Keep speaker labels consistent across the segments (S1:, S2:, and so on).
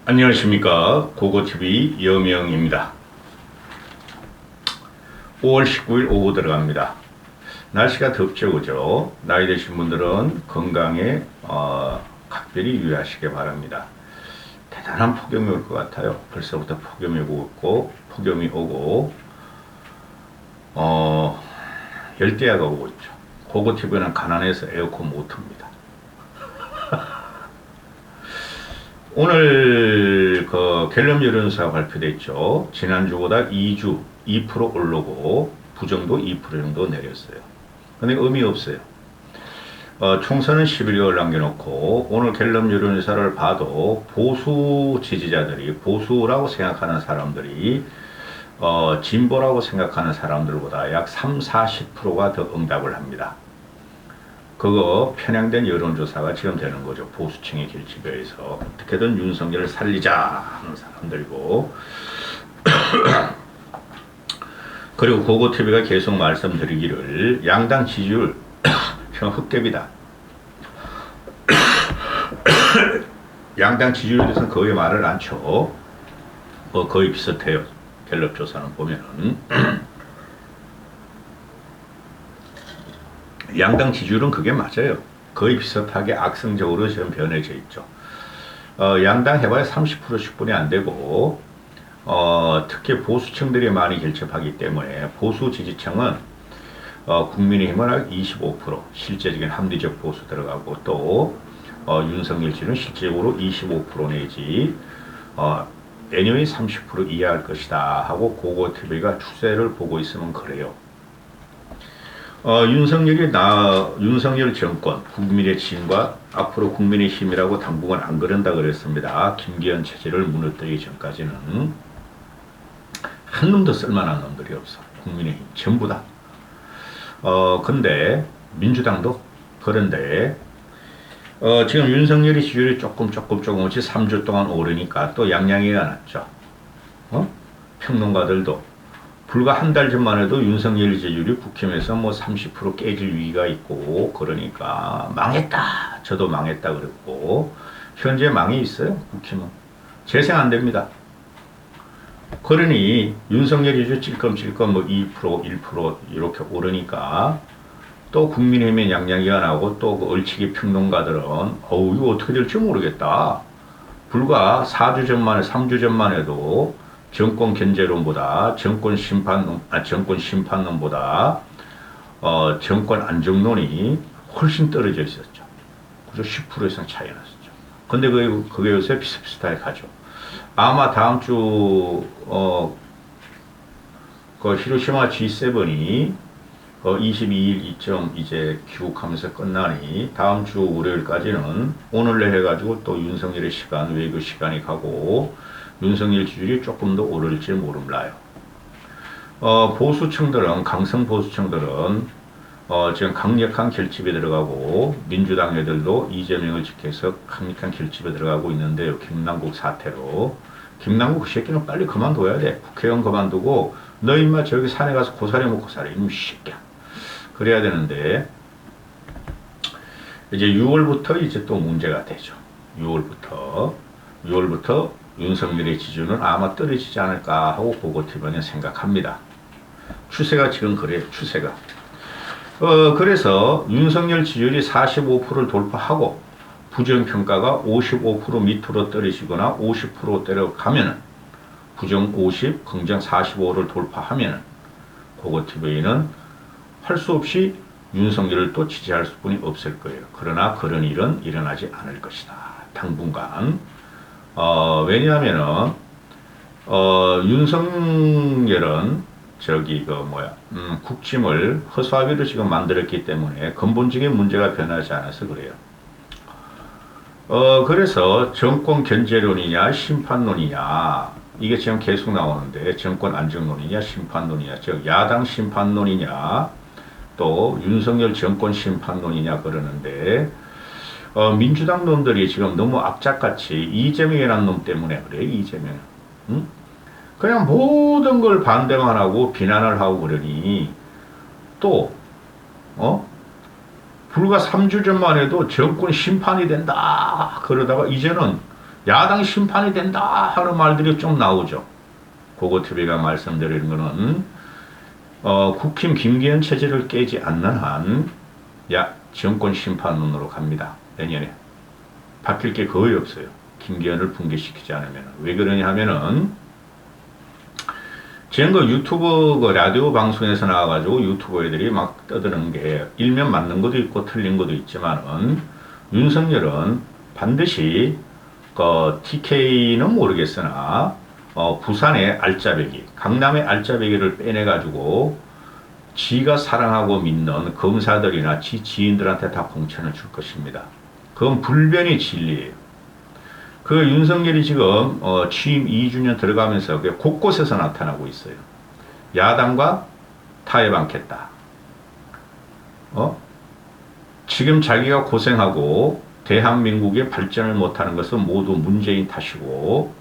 S1: 안녕하십니까. 고고TV 여명입니다. 5월 19일 오후 들어갑니다. 날씨가 덥죠, 그죠? 나이 드신 분들은 건강에 각별히 유의하시기 바랍니다. 대단한 폭염이 올 것 같아요. 벌써부터 폭염이 오고 열대야가 오고 있죠. 고고TV는 가난해서 에어컨 못 틉니다. 오늘 갤럽 여론조사 발표됐죠. 지난주보다 2% 오르고 부정도 2% 정도 내렸어요. 근데 의미 없어요. 총선은 11개월 남겨놓고 오늘 갤럽 여론조사를 봐도 보수 지지자들이, 보수라고 생각하는 사람들이 진보라고 생각하는 사람들보다 약 30-40%가 더 응답을 합니다. 그거 편향된 여론조사가 지금 되는 거죠. 보수층의 결집에 의해서 어떻게든 윤석열을 살리자 하는 사람들이고 그리고 고고TV가 계속 말씀드리기를 양당 지지율 형 흑대비다. 양당 지지율에 대해서는 거의 말을 안 쳐. 거의 비슷해요. 갤럽 조사는 보면은 양당 지지율은 그게 맞아요. 거의 비슷하게 악성적으로 지금 변해져 있죠. 양당 해봐야 30% 10분이 안 되고 특히 보수층들이 많이 결집하기 때문에 보수 지지층은 국민의힘은 25% 실제적인 합리적 보수 들어가고 또 윤석열 지지는 실질적으로 25% 내지 내년이 30% 이하할 것이다 하고 고고TV가 추세를 보고 있으면 그래요. 윤석열 정권, 국민의 힘과 앞으로 국민의 힘이라고 당분간 안 그런다 그랬습니다. 김기현 체제를 무너뜨리기 전까지는 한 놈도 쓸만한 놈들이 없어. 국민의 힘 전부 다. 근데 민주당도 그런데 지금 윤석열의 지지율이 조금씩 3주 동안 오르니까 또 양양이가 났죠. 평론가들도 불과 한 달 전만 해도 윤석열 지지율이 국힘에서 30% 깨질 위기가 있고 그러니까 망했다. 저도 망했다 그랬고 현재 망해 있어요. 국힘은 재생 안 됩니다. 그러니 윤석열 지지율 찔끔찔끔 2% 1% 이렇게 오르니까 또 국민의힘의 양양이가 나고 또 그 얼치기 평론가들은 이거 어떻게 될지 모르겠다. 불과 4주 전만 3주 전만 해도 정권 견제론보다 정권 심판론보다 정권 안정론이 훨씬 떨어져 있었죠. 그래서 10% 이상 차이 났었죠. 근데 그게 요새 비슷비슷하게 가죠. 아마 다음 주 히로시마 G7이 22일 이쯤 이제 귀국하면서 끝나니 다음 주 월요일까지는 오늘날 해가지고 또 윤석열의 시간, 외교 시간이 가고 윤석열 지지율이 조금 더 오를지 모릅니다요. 보수층들은, 강성 보수층들은 지금 강력한 결집에 들어가고 민주당 애들도 이재명을 지켜서 강력한 결집에 들어가고 있는데요. 김남국 사태로. 김남국 그 새끼는 빨리 그만둬야 돼. 국회의원 그만두고 너 임마 저기 산에 가서 고사리 먹고 살아. 이놈 새끼야. 그래야 되는데 이제 6월부터 이제 또 문제가 되죠. 6월부터 윤석열의 지지율은 아마 떨어지지 않을까 하고 고고TV는 생각합니다. 추세가 지금 그래요. 추세가. 그래서 윤석열 지지율이 45%를 돌파하고 부정평가가 55% 밑으로 떨어지거나 50%대로 가면은 부정 50, 긍정 45를 돌파하면은 고고TV는 할 수 없이 윤석열을 또 지지할 수뿐이 없을 거예요. 그러나 그런 일은 일어나지 않을 것이다. 당분간. 왜냐하면은 윤석열은 국짐을 허수아비로 지금 만들었기 때문에 근본적인 문제가 변하지 않아서 그래요. 그래서 정권 견제론이냐 심판론이냐 이게 지금 계속 나오는데 정권 안정론이냐 심판론이냐 즉 야당 심판론이냐 또 윤석열 정권 심판론이냐 그러는데 민주당 놈들이 지금 너무 악착같이 이재명이라는 놈 때문에 그래. 이재명. 응? 그냥 모든 걸 반대만 하고 비난을 하고 그러니 또 불과 3주 전만 해도 정권 심판이 된다 그러다가 이제는 야당 심판이 된다 하는 말들이 좀 나오죠. 고고TV가 말씀드리는 거는 국힘 김기현 체제를 깨지 않는 한 정권 심판론으로 갑니다. 내년에. 바뀔 게 거의 없어요. 김기현을 붕괴시키지 않으면. 왜 그러냐 하면은 지금 유튜브 라디오 방송에서 나와가지고 유튜버 애들이 막 떠드는 게 일면 맞는 것도 있고 틀린 것도 있지만은 윤석열은 반드시 TK는 모르겠으나 부산의 알짜배기, 강남의 알짜배기를 빼내가지고 지가 사랑하고 믿는 검사들이나 지인들한테 다 공천을 줄 것입니다. 그건 불변의 진리예요. 그 윤석열이 지금 취임 2주년 들어가면서 곳곳에서 나타나고 있어요. 야당과 타협안겠다. 지금 자기가 고생하고 대한민국의 발전을 못하는 것은 모두 문재인 탓이고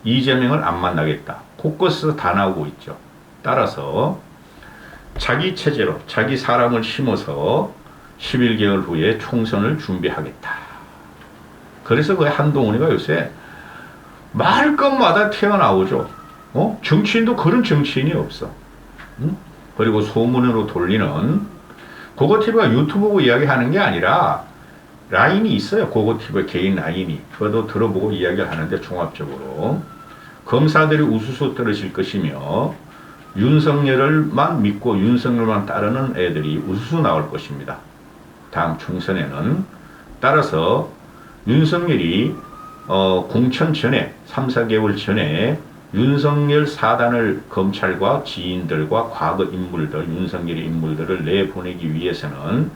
S1: 이재명을 안 만나겠다. 곳곳에서 다 나오고 있죠. 따라서 자기 체제로 자기 사람을 심어서 11개월 후에 총선을 준비하겠다. 그래서 그 한동훈이가 요새 말 것마다 튀어나오죠. 정치인도 그런 정치인이 없어. 그리고 소문으로 돌리는 고고TV가 유튜브고 이야기하는 게 아니라 라인이 있어요. 고고TV 개인 라인이. 그것도 들어보고 이야기를 하는데 종합적으로 검사들이 우수수 떨어질 것이며 윤석열을만 믿고 윤석열만 따르는 애들이 우수수 나올 것입니다. 다음 총선에는. 따라서 윤석열이 공천 전에 3, 4개월 전에 윤석열 사단을 검찰과 지인들과 과거 인물들, 윤석열의 인물들을 내보내기 위해서는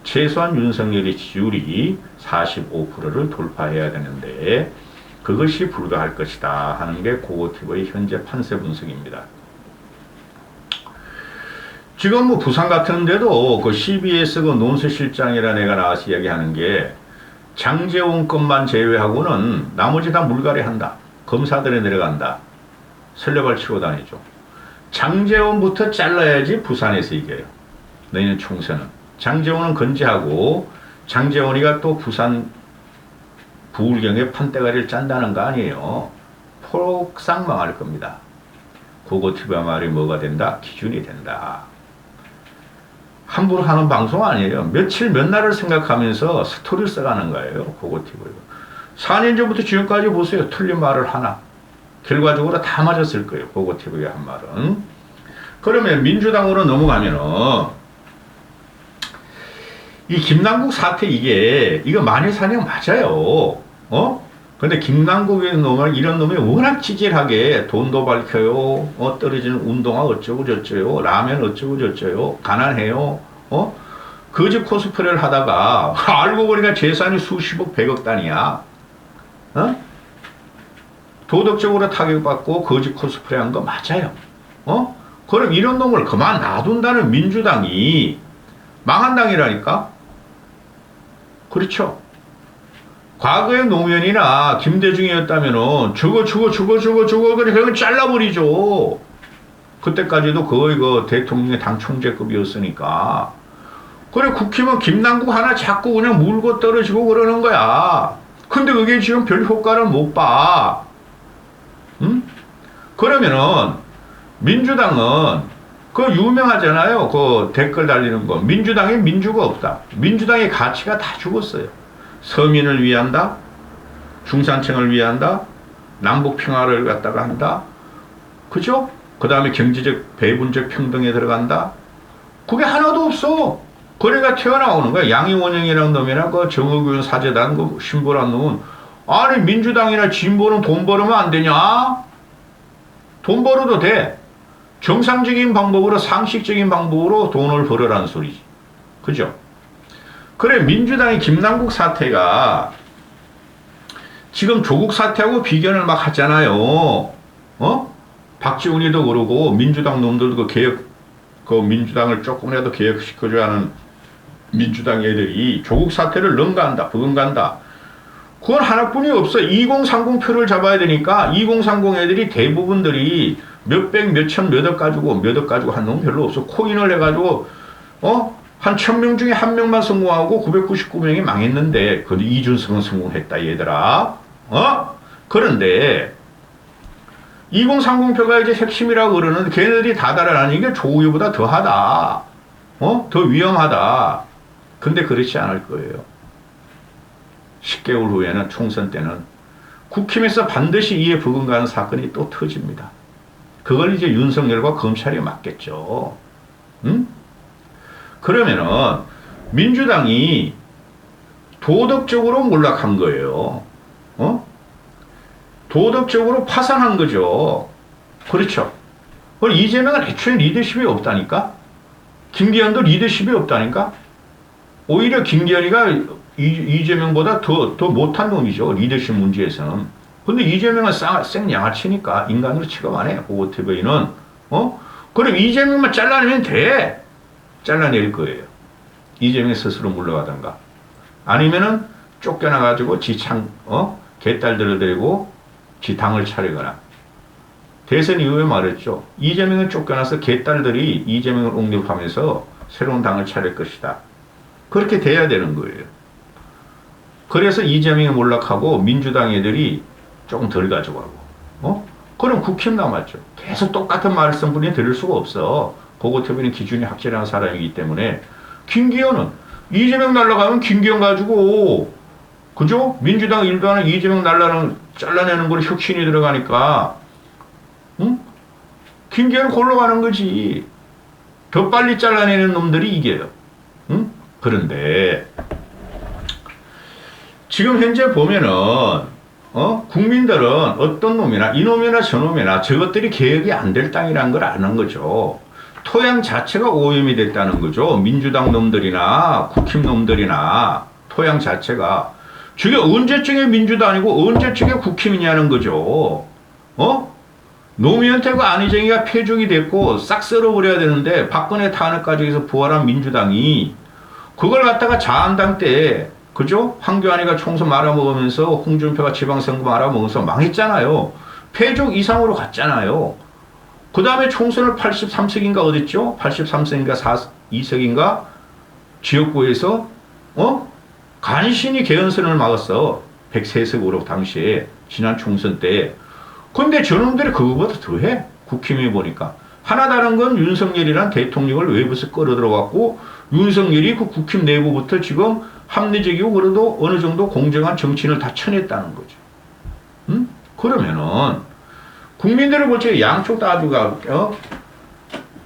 S1: 최소한 윤석열의 지지율이 45%를 돌파해야 되는데 그것이 불가할 것이다 하는 게 고고TV의 현재 판세 분석입니다. 지금 부산 같은 데도 그 CBS 그 논수실장이라는 애가 나와서 이야기하는 게 장제원 것만 제외하고는 나머지 다 물갈이 한다. 검사들에 내려간다. 설레발 치고 다니죠. 장제원부터 잘라야지 부산에서 이겨요. 내년 총선은. 장제원은 건재하고 장제원이가 또 부산 부울경에 판대가리를 짠다는 거 아니에요. 폭삭 망할 겁니다. 고고TV가 말이 뭐가 된다? 기준이 된다. 함부로 하는 방송 아니에요. 며칠 몇 날을 생각하면서 스토리를 써가는 거예요. 고고TV가. 4년 전부터 지금까지 보세요. 틀린 말을 하나. 결과적으로 다 맞았을 거예요. 고고TV가 한 말은. 그러면 민주당으로 넘어가면은 이 김남국 사태 이거 만일사냥 맞아요. 근데 김남국의 놈은 이런 놈이 워낙 찌질하게 돈도 밝혀요. 떨어지는 운동화 어쩌고 저쩌요. 라면 어쩌고 저쩌요. 가난해요. 거짓 코스프레를 하다가 알고 보니까 재산이 수십억, 백억 단위야. 도덕적으로 타격받고 거짓 코스프레 한 거 맞아요. 그럼 이런 놈을 그만 놔둔다는 민주당이 망한 당이라니까? 그렇죠. 과거의 노무현이나 김대중이었다면은 저거 그냥 잘라버리죠. 그때까지도 거의 그 대통령의 당 총재급이었으니까. 그래 국힘은 김남국 하나 자꾸 그냥 물고 떨어지고 그러는 거야. 근데 그게 지금 별 효과를 못 봐. 그러면은 민주당은 그 유명하잖아요. 그 댓글 달리는 거. 민주당에 민주가 없다. 민주당의 가치가 다 죽었어요. 서민을 위한다. 중산층을 위한다. 남북 평화를 갖다가 한다. 그죠? 그 다음에 경제적 배분적 평등에 들어간다. 그게 하나도 없어. 그래가 튀어나오는 거야. 양이원영이라는 놈이나 그 정의교육 사재단 그 신보라는 놈은 아니 민주당이나 진보는 돈 벌으면 안 되냐? 돈 벌어도 돼. 정상적인 방법으로 상식적인 방법으로 돈을 벌으라는 소리지. 그죠? 그래 민주당의 김남국 사태가 지금 조국 사태하고 비견을 막 하잖아요. 박지훈이도 그러고 민주당 놈들도 그 민주당을 조금이라도 개혁시켜줘야 하는 민주당 애들이 조국 사태를 능가한다, 부응간다. 그건 하나뿐이 없어. 2030 표를 잡아야 되니까 2030 애들이 대부분들이 몇백, 몇천, 몇억 가지고 한 놈 별로 없어. 코인을 해가지고 한 1000명 중에 한 명만 성공하고 999명이 망했는데 그래도 이준석은 성공했다 얘들아. 그런데 2030표가 이제 핵심이라고 그러는데 걔네들이 다 달아나는 게 조국이보다 더하다. 더 위험하다. 근데 그렇지 않을 거예요. 10개월 후에는 총선 때는 국힘에서 반드시 이에 버금가는 사건이 또 터집니다. 그걸 이제 윤석열과 검찰이 맡겠죠. 응? 그러면은 민주당이 도덕적으로 몰락한 거예요. 도덕적으로 파산한 거죠. 그렇죠. 이재명은 애초에 리더십이 없다니까? 김기현도 리더십이 없다니까? 오히려 김기현이가 이재명보다 더 못한 놈이죠. 리더십 문제에서는. 근데 이재명은 생양아치니까 인간으로 취급 안 해. 오토바이는. 그럼 이재명만 잘라내면 돼. 잘라낼 거예요. 이재명 스스로 물러가던가. 아니면은 쫓겨나가지고 개딸들을 데리고 지 당을 차리거나. 대선 이후에 말했죠. 이재명은 쫓겨나서 개딸들이 이재명을 옹립하면서 새로운 당을 차릴 것이다. 그렇게 돼야 되는 거예요. 그래서 이재명이 몰락하고 민주당 애들이 조금 덜 가져가고. 그럼 국힘 남았죠. 계속 똑같은 말씀뿐이 들을 수가 없어. 고고태빈은 기준이 확실한 사람이기 때문에. 김기현은 이재명 날라가면 김기현 가지고, 그죠? 민주당 일반은 이재명 잘라내는 거로 혁신이 들어가니까, 김기현은 골로 가는 거지. 더 빨리 잘라내는 놈들이 이겨요. 그런데, 지금 현재 보면은, 국민들은 어떤 놈이나, 이놈이나 저놈이나 저것들이 개혁이 안 될 땅이라는 걸 아는 거죠. 토양 자체가 오염이 됐다는 거죠. 민주당 놈들이나 국힘 놈들이나 토양 자체가. 저게 언제쯤에 민주당이고 언제쯤에 국힘이냐는 거죠. 노무현 때가 안희정이가 폐족이 됐고 싹 썰어버려야 되는데 박근혜 탄핵 과정에서 부활한 민주당이 그걸 갖다가 자한당 때, 그죠? 황교안이가 총선 말아먹으면서 홍준표가 지방선거 말아먹으면서 망했잖아요. 폐족 이상으로 갔잖아요. 그 다음에 총선을 83석인가 어딨죠? 83석인가 2석인가? 지역구에서, 간신히 개헌선을 막았어. 103석으로 당시에, 지난 총선 때. 근데 저놈들이 그거보다 더해. 국힘이 보니까. 하나 다른 건 윤석열이란 대통령을 외부에서 끌어들어갔고, 윤석열이 그 국힘 내부부터 지금 합리적이고 그래도 어느 정도 공정한 정치인을 다 쳐냈다는 거죠. 그러면은, 국민들을 볼 때 양쪽 다 아주가,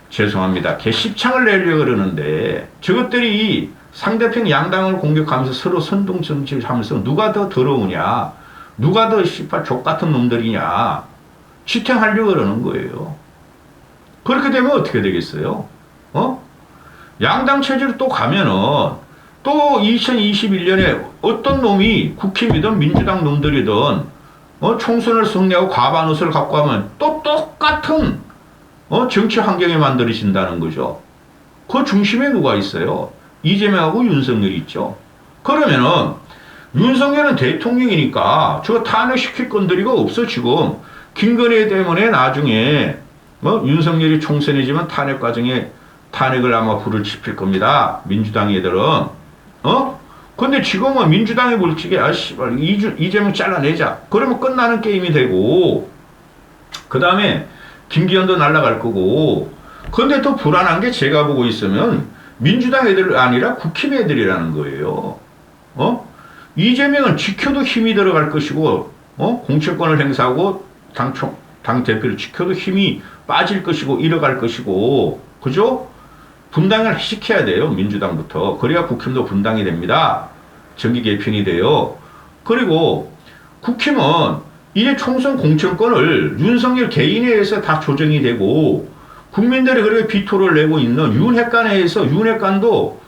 S1: 죄송합니다. 개십창을 내려고 그러는데, 저것들이 상대편 양당을 공격하면서 서로 선동정치를 하면서 누가 더 더러우냐, 누가 더 씨발 족같은 놈들이냐, 지탱하려고 그러는 거예요. 그렇게 되면 어떻게 되겠어요? 양당 체제로 또 가면은, 또 2021년에 어떤 놈이 국힘이든 민주당 놈들이든 총선을 승리하고 과반 의석을 갖고 하면 또 똑같은 정치 환경에 만들어진다는 거죠. 그 중심에 누가 있어요? 이재명하고 윤석열이 있죠. 그러면은 윤석열은 대통령이니까 저 탄핵시킬 건드리가 없어 지금. 김건희 때문에 나중에 윤석열이 총선이지만 탄핵 과정에 탄핵을 아마 불을 지필 겁니다. 민주당 애들은. 근데 지금은 민주당이 물치게, 씨발, 이재명 잘라내자. 그러면 끝나는 게임이 되고, 그 다음에 김기현도 날아갈 거고, 근데 또 불안한 게 제가 보고 있으면 민주당 애들 아니라 국힘 애들이라는 거예요. 이재명은 지켜도 힘이 들어갈 것이고, 공천권을 행사하고 당 대표를 지켜도 힘이 빠질 것이고, 잃어갈 것이고, 그죠? 분당을 시켜야 돼요. 민주당부터. 그래야 국힘도 분당이 됩니다. 정기 개편이 돼요. 그리고 국힘은 이제 총선 공천권을 윤석열 개인에 의해서 다 조정이 되고 국민들이 그렇게 비토를 내고 있는 윤핵관에 의해서 윤핵관도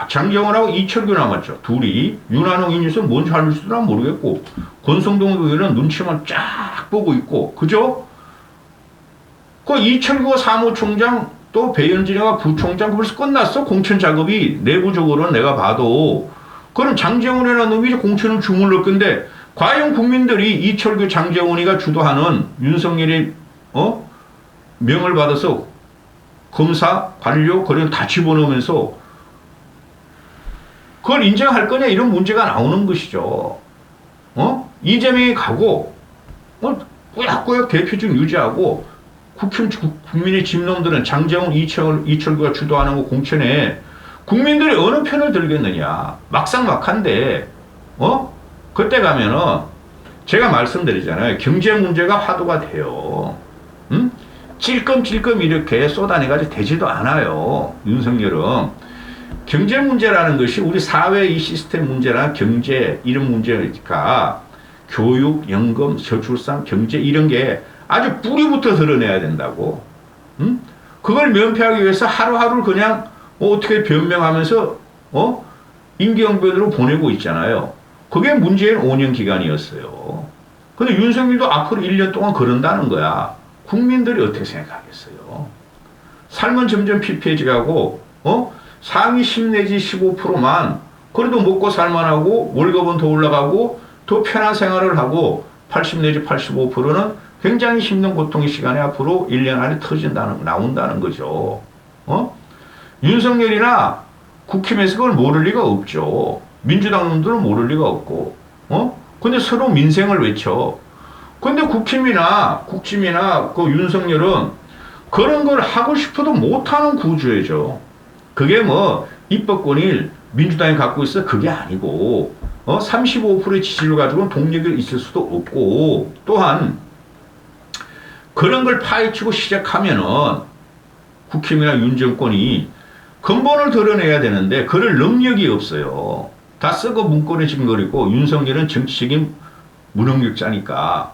S1: 장정원하고 이철규 남았죠. 둘이 윤한홍 인유서 뭔지 할지도 모르겠고 권성동 의원은 눈치만 쫙 보고 있고 그죠? 그 이철규가 사무총장 또 배현진이가 부총장 벌써 끝났어. 공천 작업이 내부적으로는 내가 봐도. 그럼 장재원이라는 놈이 이제 공천을 주물러 건데 과연 국민들이 이철규 장재원이가 주도하는 윤석열이 명을 받아서 검사, 관료 그런 다 집어넣으면서 그걸 인정할 거냐 이런 문제가 나오는 것이죠. 이재명이 가고, 꾸역꾸역 대표직 유지하고, 국민의 집놈들은 장제원, 이철구가 주도하는 거 공천에 국민들이 어느 편을 들겠느냐. 막상막한데, 그때 가면은, 제가 말씀드리잖아요. 경제 문제가 화두가 돼요. 찔끔찔끔 이렇게 쏟아내가지고 되지도 않아요. 윤석열은. 경제 문제라는 것이 우리 사회 이 시스템 문제나 경제, 이런 문제니까 교육, 연금, 저출산, 경제 이런 게 아주 뿌리부터 드러내야 된다고. 그걸 면피하기 위해서 하루하루를 그냥 어떻게 변명하면서 임기응변으로 보내고 있잖아요. 그게 문재인 5년 기간이었어요. 근데 윤석열도 앞으로 1년 동안 그런다는 거야. 국민들이 어떻게 생각하겠어요? 삶은 점점 피폐해지고 상위 10 내지 15%만 그래도 먹고 살만하고 월급은 더 올라가고 더 편한 생활을 하고 80 내지 85%는 굉장히 힘든 고통의 시간이 앞으로 1년 안에 나온다는 거죠. 윤석열이나 국힘에서 그걸 모를 리가 없죠. 민주당 놈들은 모를 리가 없고, 근데 서로 민생을 외쳐. 근데 국힘이나 그 윤석열은 그런 걸 하고 싶어도 못하는 구조죠. 그게 뭐, 입법권을 민주당이 갖고 있어? 그게 아니고, 35%의 지지를 가지고는 동력이 있을 수도 없고, 또한, 그런 걸 파헤치고 시작하면은, 국힘이나 윤 정권이 근본을 드러내야 되는데, 그럴 능력이 없어요. 다 썩어 문건에 짓거리고, 윤석열은 정치적인 무능력자니까,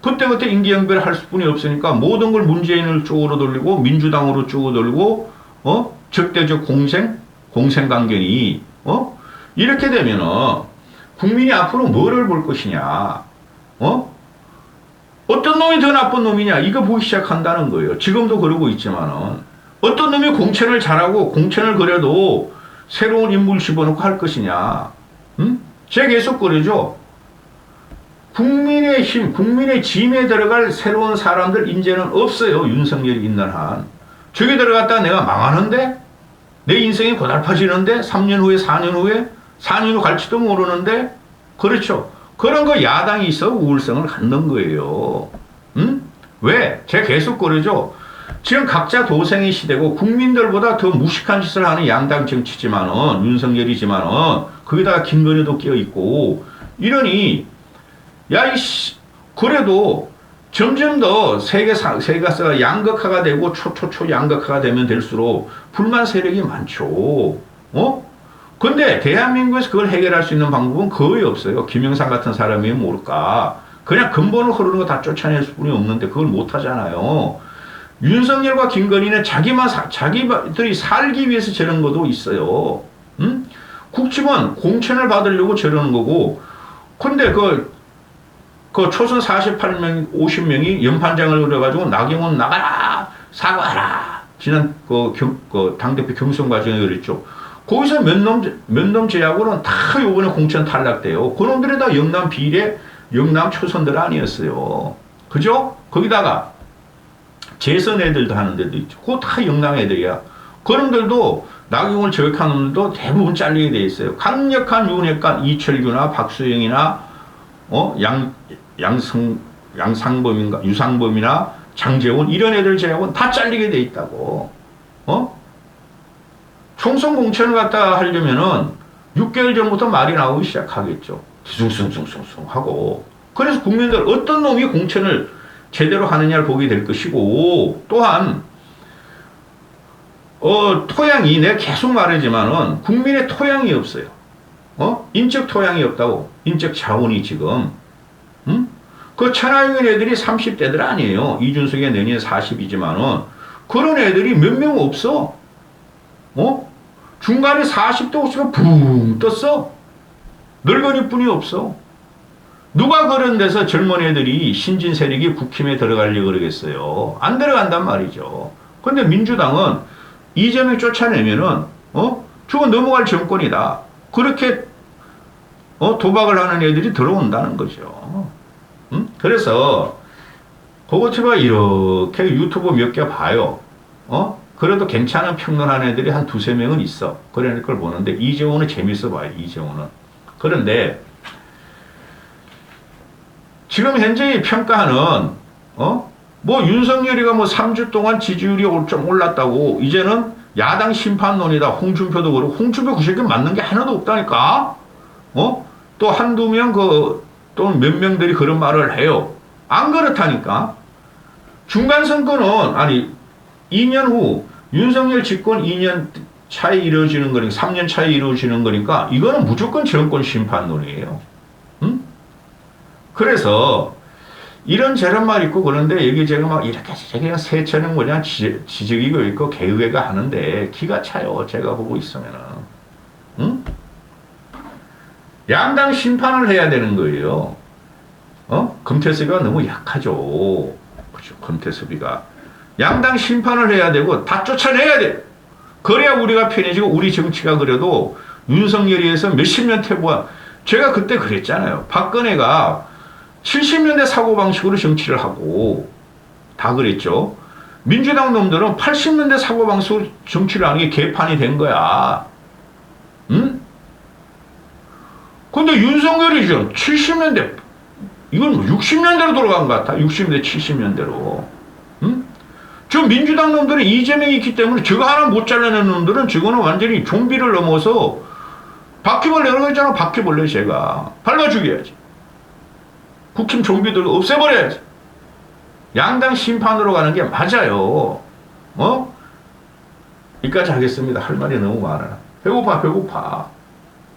S1: 그때그때 임기응변을 할 수뿐이 없으니까, 모든 걸 문재인을 쪽으로 돌리고, 민주당으로 쪽으로 돌리고, 적대적 공생관계니, 이렇게 되면은, 국민이 앞으로 뭐를 볼 것이냐, 어떤 놈이 더 나쁜 놈이냐, 이거 보기 시작한다는 거예요. 지금도 그러고 있지만은, 어떤 놈이 공천을 잘하고, 공천을 그래도 새로운 인물 집어넣고 할 것이냐, 제가 계속 그러죠. 국민의 힘, 국민의 짐에 들어갈 새로운 사람들 인재는 없어요. 윤석열이 있는 한. 저기 들어갔다가 내가 망하는데? 내 인생이 고달파지는데? 3년 후에, 4년 후에? 4년 후 갈지도 모르는데? 그렇죠. 그런 거 야당이 있어 우울성을 갖는 거예요. 왜? 제가 계속 그러죠. 지금 각자 도생의 시대고 국민들보다 더 무식한 짓을 하는 양당 정치지만은, 윤석열이지만은, 거기다가 김건희도 끼어있고, 이러니, 그래도 점점 더 세계사가 양극화가 되고 초초초 양극화가 되면 될수록 불만 세력이 많죠. 근데 대한민국에서 그걸 해결할 수 있는 방법은 거의 없어요. 김영삼 같은 사람이 모를까. 그냥 근본을 흐르는 거 다 쫓아낼 수뿐이 없는데 그걸 못 하잖아요. 윤석열과 김건희는 자기들이 살기 위해서 저런 것도 있어요. 국힘은 공천을 받으려고 저러는 거고, 근데 그 초선 48명, 50명이 연판장을 그려가지고 나경원 나가라! 사과하라! 지난 당대표 경선 과정에 그랬죠. 거기서 몇 놈 제하고는 다 요번에 공천 탈락돼요. 그놈들이 다 영남 비례, 영남 초선들 아니었어요. 그죠? 거기다가 재선 애들도 하는 데도 있죠. 그거 다 영남 애들이야. 그놈들도 나경원을 저격한 놈들도 대부분 잘리게 돼 있어요. 강력한 윤핵관 이철규나 박수영이나 유상범이나 장재원 이런 애들 제하고는 다 잘리게 돼 있다고. 총선 공천을 갖다 하려면은 6개월 전부터 말이 나오기 시작하겠죠. 숭숭숭숭숭 하고. 그래서 국민들 어떤 놈이 공천을 제대로 하느냐를 보게 될 것이고, 또한 토양이, 내가 계속 말하지만은 국민의 토양이 없어요. 인적 토양이 없다고. 인적 자원이 지금. 그 천하용인 애들이 30대들 아니에요. 이준석이 내년 40이지만은 그런 애들이 몇 명 없어. 중간에 40대 없으면 붕 떴어. 늙은이뿐이 없어. 누가 그런 데서 젊은 애들이 신진 세력이 국힘에 들어가려고 그러겠어요. 안 들어간단 말이죠. 근데 민주당은 이재명 쫓아내면은 저건 넘어갈 정권이다. 그렇게 도박을 하는 애들이 들어온다는 거죠. 그래서 그것처럼 이렇게 유튜브 몇 개 봐요. 그래도 괜찮은 평론하는 애들이 한 두세 명은 있어. 그런 걸 보는데 이재호는 재밌어 봐요. 이재호는. 그런데 지금 현재 평가는 뭐 윤석열이가 뭐 3주 동안 지지율이 좀 올랐다고 이제는 야당 심판론이다. 홍준표도 그렇고 홍준표 그 새끼 맞는 게 하나도 없다니까. 또 한두 명 또는 몇 명들이 그런 말을 해요. 안 그렇다니까. 중간 선거는 아니 2년 후 윤석열 집권 2년 차에 이루어지는 거니까 3년 차에 이루어지는 거니까 이거는 무조건 정권 심판론이에요. 응? 그래서 이런 저런 말 있고 그런데 여기 제가 막 이렇게 그냥 세천은 뭐냐 지적이고 있고 개의회가 하는데 기가 차요. 제가 보고 있으면은. 응? 양당 심판을 해야 되는 거예요. 금태섭이가 너무 약하죠. 그죠? 금태섭이가. 양당 심판을 해야 되고 다 쫓아내야 돼. 그래야 우리가 편해지고 우리 정치가 그래도 윤석열이에서 몇십 년 태보아 제가 그때 그랬잖아요. 박근혜가 70년대 사고방식으로 정치를 하고 다 그랬죠. 민주당 놈들은 80년대 사고방식으로 정치를 하는 게 개판이 된 거야. 응? 근데 윤석열이 지금 70년대 이건 60년대로 돌아간 것 같아. 60년대 70년대로. 응? 저 민주당 놈들은 이재명이 있기 때문에 저거 하나 못 잘라낸 놈들은 저거는 완전히 좀비를 넘어서 바퀴벌레라고 했잖아. 바퀴벌레 제가 밟아 죽여야지. 국힘 좀비들 없애버려야지. 양당 심판으로 가는 게 맞아요. 여기까지 하겠습니다. 할 말이 너무 많아. 배고파.